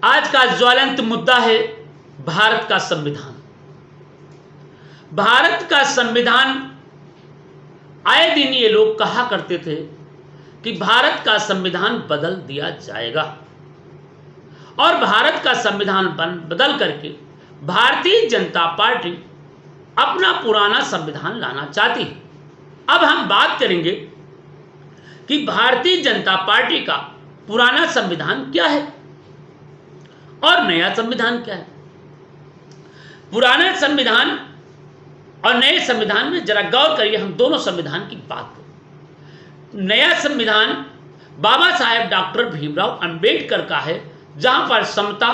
आज का ज्वलंत मुद्दा है भारत का संविधान। भारत का संविधान, आए दिन ये लोग कहा करते थे कि भारत का संविधान बदल दिया जाएगा और भारत का संविधान बदल करके भारतीय जनता पार्टी अपना पुराना संविधान लाना चाहती है। अब हम बात करेंगे कि भारतीय जनता पार्टी का पुराना संविधान क्या है और नया संविधान क्या है। पुराना संविधान और नए संविधान में जरा गौर करिए, हम दोनों संविधान की बात करें। नया संविधान बाबा साहेब डॉक्टर भीमराव अंबेडकर का है, जहां पर समता,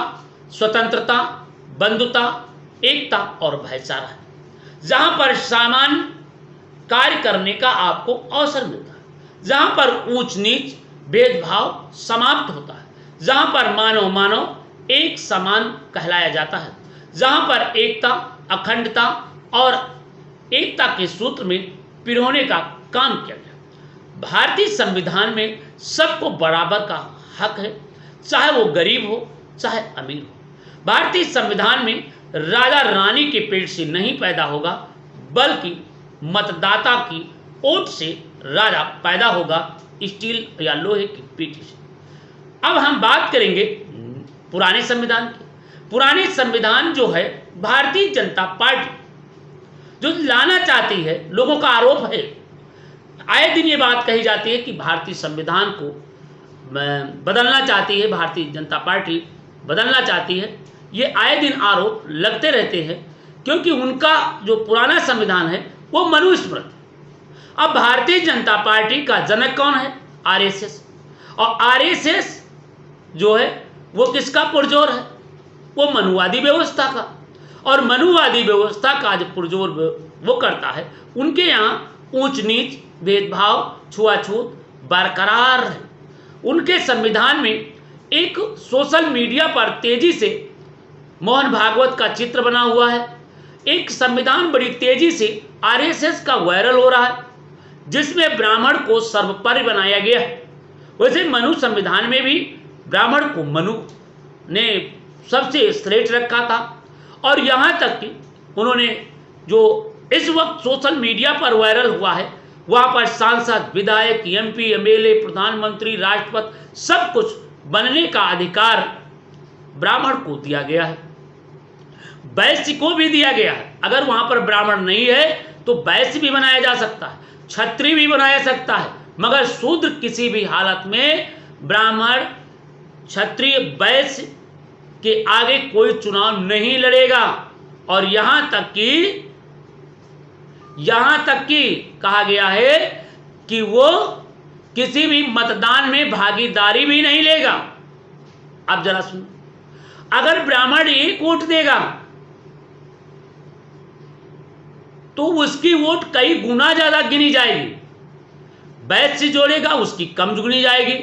स्वतंत्रता, बंधुता, एकता और भाईचारा है, जहां पर सामान्य कार्य करने का आपको अवसर मिलता है, जहां पर ऊंच नीच भेदभाव समाप्त होता है, जहां पर मानव मानव एक समान कहलाया जाता है, जहां पर एकता, अखंडता और एकता के सूत्र में पिरोने का काम किया गया। भारतीय संविधान में सबको बराबर का हक है, चाहे वो गरीब हो चाहे अमीर हो। भारतीय संविधान में राजा रानी के पेट से नहीं पैदा होगा, बल्कि मतदाता की वोट से राजा पैदा होगा, स्टील या लोहे की पेटी से। अब हम बात करेंगे पुराने संविधान की। पुराने संविधान जो है भारतीय जनता पार्टी जो लाना चाहती है, लोगों का आरोप है, आए दिन ये बात कही जाती है कि भारतीय संविधान को बदलना चाहती है, भारतीय जनता पार्टी बदलना चाहती है। ये आए दिन आरोप लगते रहते हैं, क्योंकि उनका जो पुराना संविधान है वो मनुस्मृति है। अब भारतीय जनता पार्टी का जनक कौन है? आरएसएस। और आरएसएस जो है वो किसका पुरजोर है? वो मनुवादी व्यवस्था का। और मनुवादी व्यवस्था का जो पुरजोर वो करता है, उनके यहाँ ऊंच नीच, भेदभाव, छुआछूत बरकरार है। उनके संविधान में एक सोशल मीडिया पर तेजी से मोहन भागवत का चित्र बना हुआ है। एक संविधान बड़ी तेजी से आरएसएस का वायरल हो रहा है, जिसमें ब्राह्मण को सर्वोपरि बनाया गया है। वैसे मनु संविधान में भी ब्राह्मण को मनु ने सबसे श्रेष्ठ रखा था। और यहाँ तक कि उन्होंने जो इस वक्त सोशल मीडिया पर वायरल हुआ है, वहाँ पर सांसद, विधायक, एमपी, एमएलए, प्रधानमंत्री, राष्ट्रपति सब कुछ बनने का अधिकार ब्राह्मण को दिया गया है। वैश्य को भी दिया गया है। अगर वहाँ पर ब्राह्मण नहीं है तो वैश्य भी बनाया जा सकता है, क्षत्रिय भी बनाया सकता है, मगर शूद्र किसी भी हालत में ब्राह्मण, क्षत्रिय, वैश्य के आगे कोई चुनाव नहीं लड़ेगा। और यहां तक कि कहा गया है कि वो किसी भी मतदान में भागीदारी भी नहीं लेगा। अब जरा सुनो, अगर ब्राह्मण एक वोट देगा तो उसकी वोट कई गुना ज्यादा गिनी जाएगी। वैश्य जोड़ेगा उसकी कम गिनी जाएगी,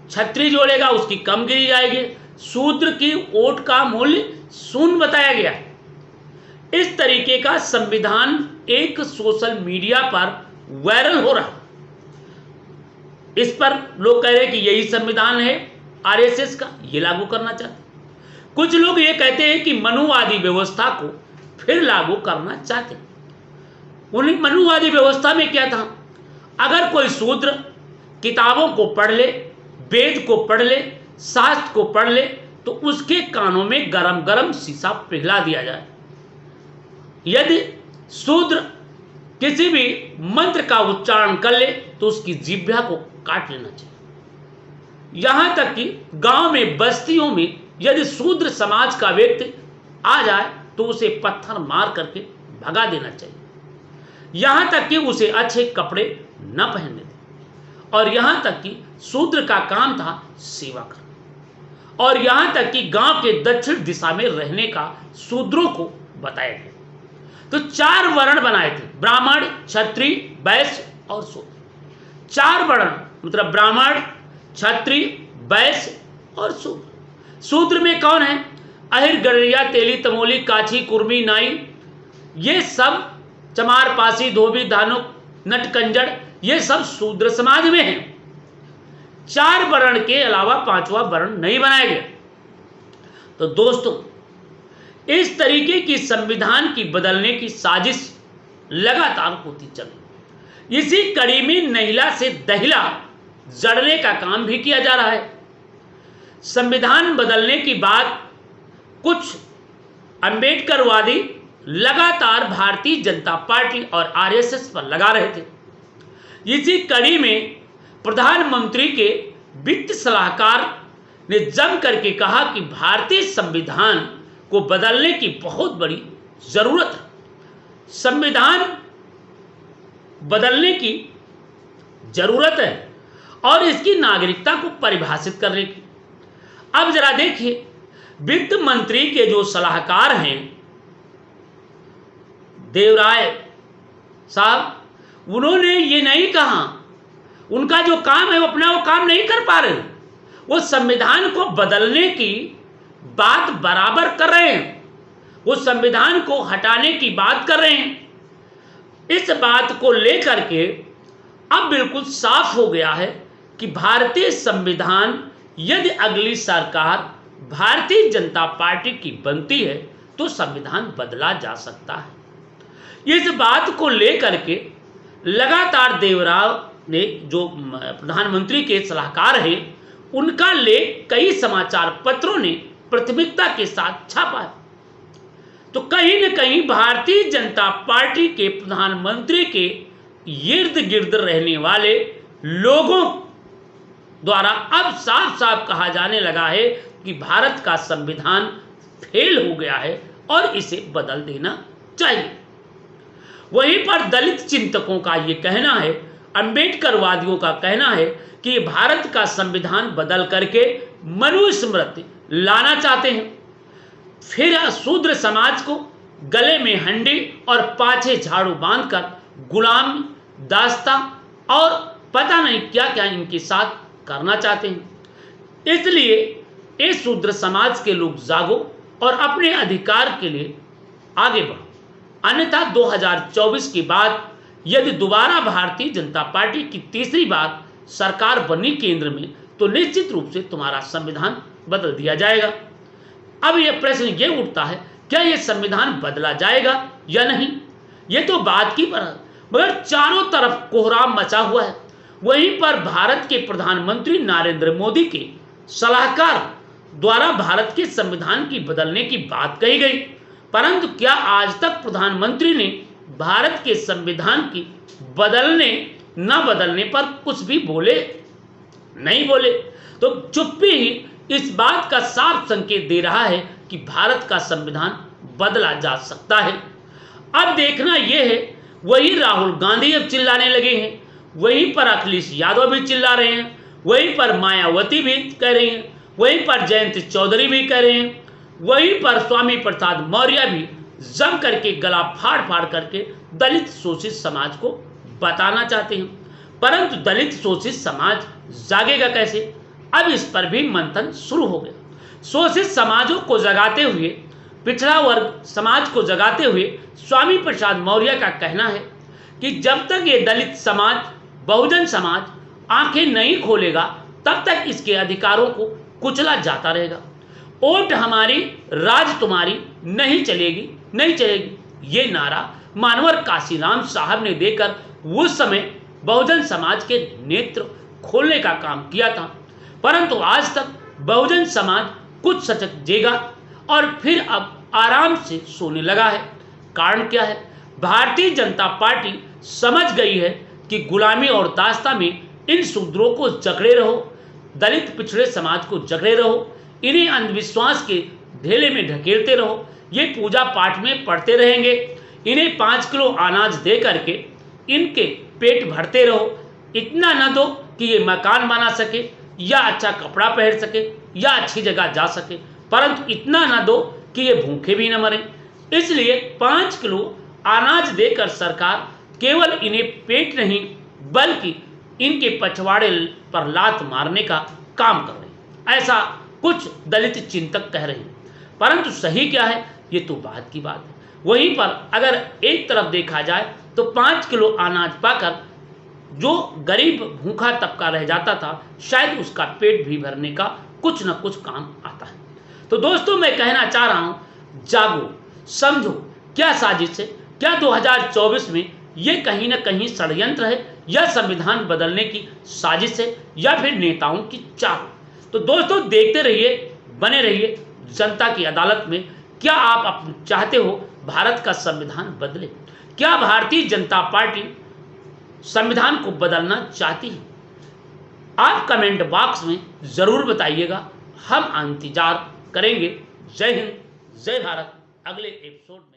क्षत्रिय जोड़ेगा उसकी कम गिनी जाएगी, शूद्र की वोट का मूल्य शून्य बताया गया है। इस तरीके का संविधान एक सोशल मीडिया पर वायरल हो रहा है। इस पर लोग कह रहे हैं कि यही संविधान है आरएसएस का, ये लागू करना चाहते। कुछ लोग ये कहते हैं कि मनुवादी व्यवस्था को फिर लागू करना चाहते। उन्हीं मनुवादी व्यवस्था में क्या था? अगर कोई शूद्र किताबों को पढ़ ले, वेद को पढ़ ले, शास्त्र को पढ़ ले, तो उसके कानों में गरम गरम शीशा पिघला दिया जाए। यदि शूद्र किसी भी मंत्र का उच्चारण कर ले तो उसकी जिह्वा को काट लेना चाहिए। यहां तक कि गांव में, बस्तियों में यदि शूद्र समाज का व्यक्ति आ जाए तो उसे पत्थर मार करके भगा देना चाहिए। यहां तक कि उसे अच्छे कपड़े न पहनने दें। और यहां तक कि शूद्र का काम था सेवा करना। और यहां तक कि गांव के दक्षिण दिशा में रहने का शूद्रों को बताया गया। तो 4 वर्ण बनाए थे, ब्राह्मण, क्षत्रिय, वैश्य और शूद्र। 4 वर्ण मतलब ब्राह्मण, क्षत्रिय, वैश्य और शूद्र। शूद्र में कौन है? अहिर, गड़रिया, तेली, तमोली, काछी, कुर्मी, नाई, ये सब, चमार, पासी, धोबी, धानुक, नटकंजड़, ये सब शूद्र समाज में हैं। 4 वर्ण के अलावा 5वां वर्ण नहीं बनाया गया। तो दोस्तों, इस तरीके की संविधान की बदलने की साजिश लगातार होती चली। इसी कड़ी में नहिला से दहिला जड़ने का काम भी किया जा रहा है। संविधान बदलने की बात कुछ अंबेडकरवादी लगातार भारतीय जनता पार्टी और आरएसएस पर लगा रहे थे। इसी कड़ी में प्रधानमंत्री के वित्त सलाहकार ने जम करके कहा कि भारतीय संविधान को बदलने की बहुत बड़ी जरूरत है। संविधान बदलने की जरूरत है और इसकी नागरिकता को परिभाषित करने की। अब जरा देखिए, वित्त मंत्री के जो सलाहकार हैं देवराय साहब, उन्होंने ये नहीं कहा, उनका जो काम है वो अपना वो काम नहीं कर पा रहे। वो संविधान को बदलने की बात बराबर कर रहे हैं, वो संविधान को हटाने की बात कर रहे हैं। इस बात को लेकर के अब बिल्कुल साफ हो गया है कि भारतीय संविधान यदि अगली सरकार भारतीय जनता पार्टी की बनती है तो संविधान बदला जा सकता है। इस बात को लेकर के लगातार देवराव ने, जो प्रधानमंत्री के सलाहकार हैं, उनका लेख कई समाचार पत्रों ने प्राथमिकता के साथ छापा है। तो कहीं न कहीं भारतीय जनता पार्टी के प्रधानमंत्री के इर्द गिर्द रहने वाले लोगों द्वारा अब साफ साफ कहा जाने लगा है कि भारत का संविधान फेल हो गया है और इसे बदल देना चाहिए। वहीं पर दलित चिंतकों का ये कहना है, अंबेडकरवादियों का कहना है कि भारत का संविधान बदल करके मनुस्मृति लाना चाहते हैं। फिर शूद्र समाज को गले में हंडी और पाछे झाड़ू बांधकर गुलाम दास्ता और पता नहीं क्या क्या इनके साथ करना चाहते हैं। इसलिए इस शूद्र समाज के लोग जागो और अपने अधिकार के लिए आगे बढ़ो, अन्यथा 2024 के बाद यदि दोबारा भारतीय जनता पार्टी की तीसरी बार सरकार बनी केंद्र में तो निश्चित रूप से तुम्हारा संविधान बदल दिया जाएगा। अब यह प्रश्न ये उठता है, क्या यह संविधान बदला जाएगा या नहीं? ये तो बात की पर, मगर चारों तरफ कोहराम मचा हुआ है। वहीं पर भारत के प्रधानमंत्री नरेंद्र मोदी के सलाहकार द्वारा भारत के संविधान की बदलने की बात कही गई, परंतु क्या आज तक प्रधानमंत्री ने भारत के संविधान की बदलने न बदलने पर कुछ भी बोले? नहीं बोले। तो चुप्पी ही इस बात का साफ संकेत दे रहा है कि भारत का संविधान बदला जा सकता है। अब देखना यह है, वही राहुल गांधी अब चिल्लाने लगे हैं, वहीं पर अखिलेश यादव भी चिल्ला रहे हैं, वहीं पर मायावती भी कह रही हैं, वहीं पर जयंत चौधरी भी कह रहे हैं, वहीं पर स्वामी प्रसाद मौर्य भी जम करके गला फाड़ फाड़ करके दलित शोषित समाज को बताना चाहते हैं। परंतु दलित शोषित समाज जागेगा कैसे? अब इस पर भी मंथन शुरू हो गया। शोषित समाजों को जगाते हुए, पिछड़ा वर्ग समाज को जगाते हुए स्वामी प्रसाद मौर्य का कहना है कि जब तक ये दलित समाज, बहुजन समाज आंखें नहीं खोलेगा तब तक इसके अधिकारों को कुचला जाता रहेगा। वोट हमारी, राज तुम्हारी, नहीं चलेगी, नहीं चलेगी, ये नारा मानवर काशीराम साहब ने देकर उस समय बहुजन समाज के नेत्र खोलने का काम किया था। परंतु आज तक बहुजन समाज कुछ सचक जेगा और फिर अब आराम से सोने लगा है। कारण क्या है? भारतीय जनता पार्टी समझ गई है कि गुलामी और दास्ता में इन शूद्रों को जकड़े रहो, दलित पिछड़े समाज को जकड़े रहो, इन्हें अंधविश्वास के ढेले में ढकेलते रहो, ये पूजा पाठ में पढ़ते रहेंगे, इन्हें 5 किलो अनाज दे करके इनके पेट भरते रहो। इतना न दो कि ये मकान बना सके या अच्छा कपड़ा पहन सके या अच्छी जगह जा सके, परंतु इतना न दो कि ये भूखे भी न मरें। इसलिए 5 किलो अनाज देकर सरकार केवल इन्हें पेट नहीं बल्कि इनके पछवाड़े पर लात मारने का काम कर रही है, ऐसा कुछ दलित चिंतक कह रहे हैं। परंतु सही क्या है, ये तो बात की बात है। वहीं पर अगर एक तरफ देखा जाए तो 5 किलो अनाज पाकर जो गरीब भूखा तबका रह जाता था, शायद उसका पेट भी भरने का कुछ न कुछ काम आता है। तो दोस्तों मैं कहना चाह रहा हूं, जागो, समझो, क्या साजिश है, क्या 2024 में ये कहीं ना कहीं षड्यंत्र है, या संविधान बदलने की साजिश है, या फिर नेताओं की चाह। तो दोस्तों देखते रहिए, बने रहिए जनता की अदालत में। क्या आप चाहते हो भारत का संविधान बदले? क्या भारतीय जनता पार्टी संविधान को बदलना चाहती है? आप कमेंट बॉक्स में जरूर बताइएगा, हम इंतजार करेंगे। जय हिंद, जय भारत। अगले एपिसोड में